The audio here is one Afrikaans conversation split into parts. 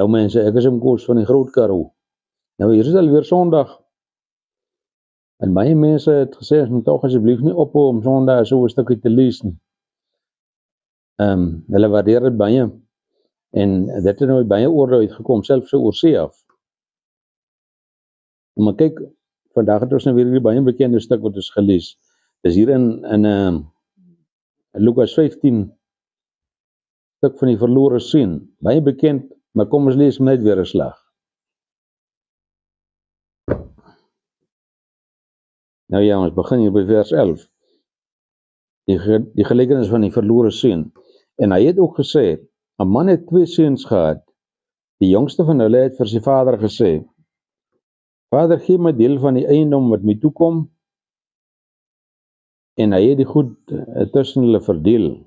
Nou mense, ek is in Koos van die Groot Karoo. Nou hier is alweer Sondag. En baie mense het gesê, ons moet tog asseblief nie ophou om Sondag so 'n stukkie te lees nie. Hulle waardeer dit baie. En dit het nou baie oor uitgekom, selfs oor see af. Maar kyk, vandag het ons nou weer die baie bekende stuk wat ons gelees. Dis hier in Lukas 15, stuk van die verlore seun. Baie bekend, maar kom ons lees net weer 'n slag. Nou ja, ons begin hier by vers 11. Die gelykenis van die verlore seun. En hy het ook gesê, 'n man het 2 seuns gehad. Die jongste van hulle het vir sy vader gesê, Vader, gee my deel van die eiendom wat my toekom. En hy het die goed tussen hulle verdeel.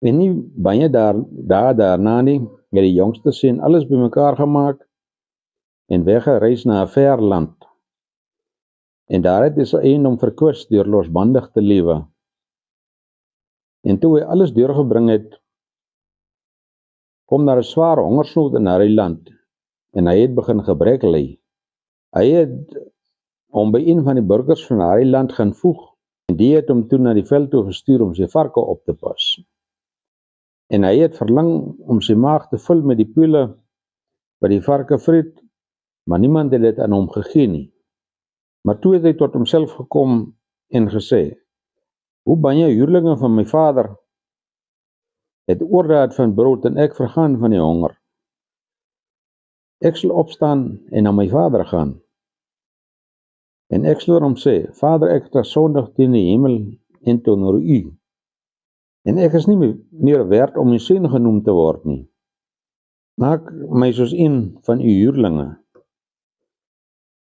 En nie baie daarna nie, het die jongste seun alles bymekaar gemaak en weggereis na 'n ver land. En daar het hy sy eiendom verkwis deur losbandig te lewe. En toe hy alles deurgebring het, kom daar 'n swaar hongersnood in daardie land, en hy het begin gebrek ly. Hy het hom by een van die burgers van daardie land gaan voeg, en die het hom toe na die veld toe gestuur om sy varke op te pas. En hy het verlang om sy maag te vul met die pule wat die varke vreet, maar niemand het dit aan hom gegee nie. Maar toe het hy tot homself gekom en gesê, hoe baie huurlinge van my vader het oordaad van brood en ek vergaan van die honger. Ek sal opstaan en na my vader gaan. En ek sal hom sê, Vader, ek het gesondig teen die hemel en teenoor u. En ek is nie meer werd om u seun genoem te word nie. Maak my soos een van u huurlinge.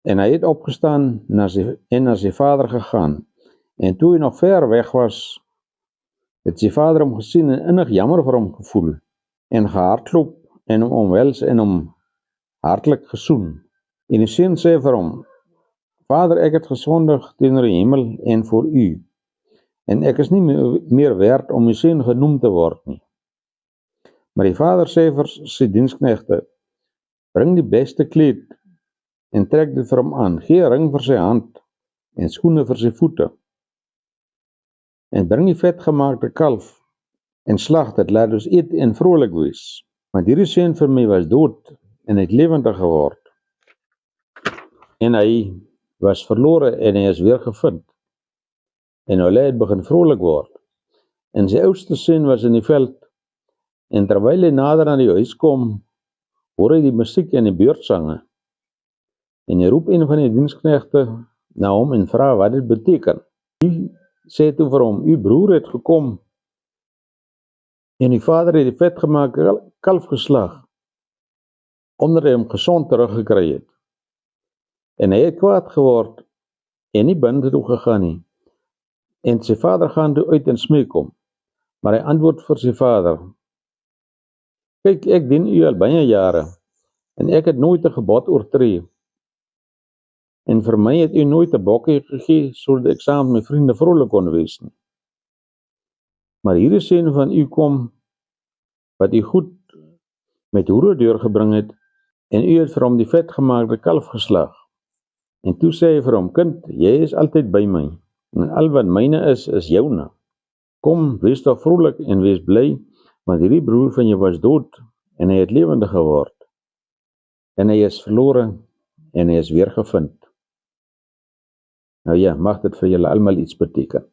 En hy het opgestaan en na sy vader gegaan. En toe hy nog ver weg was, het sy vader hom gesien en innig jammer vir hom gevoel, en gehardloop en hom omhels en hom hartlik gesoen. En die seun sê vir hom, Vader, ek het gesondig teenoor die hemel en voor u, en ek is nie meer werd om u seun genoem te word nie. Maar die vader sê vir sy diensknegte, bring die beste kleed en trek dit vir hom aan, gee 'n ring vir sy hand en skoene vir sy voete. En bring die vetgemaakte kalf en slag dit, laat ons eet en vrolik wees. Want hierdie seun vir my was dood en het lewendig geword. En hy was verlore en hy is weer gevind. En hulle het begin vrolik word. En sy oudste seun was in die veld, en terwyl hy nader aan die huis kom, hoor hy die musiek en die beurtsange. En hy roep een van die diensknegte na hom en vra wat dit beteken. Die sê toe vir hom, u broer het gekom, en die vader het die vetgemaakte kalf geslag, omdat hy hom gesond teruggekry het. En hy het kwaad geword, en nie binne toe gegaan nie. En sy vader gaan toe uit en smeek hom. Maar hy antwoord vir sy vader, kyk, ek dien u al baie jare, en ek het nooit 'n gebod oortree. En vir my het u nooit 'n bokkie gegee, sodat ek saam met my vriende vrolik kon wees nie. Maar hierdie seun van u kom, wat u goed met hoere deurgebring het, en u het vir hom die vetgemaakte kalf geslag. En toe sê hy vir hom, kind, jy is altyd by my, en al wat myne is joune. Kom, wees toch vrolik en wees bly, want hierdie broer van jou was dood, en hy het lewendig geword. En hy is verlore, en hy is weer gevind. Nou ja, mag dit vir julle almal iets beteken.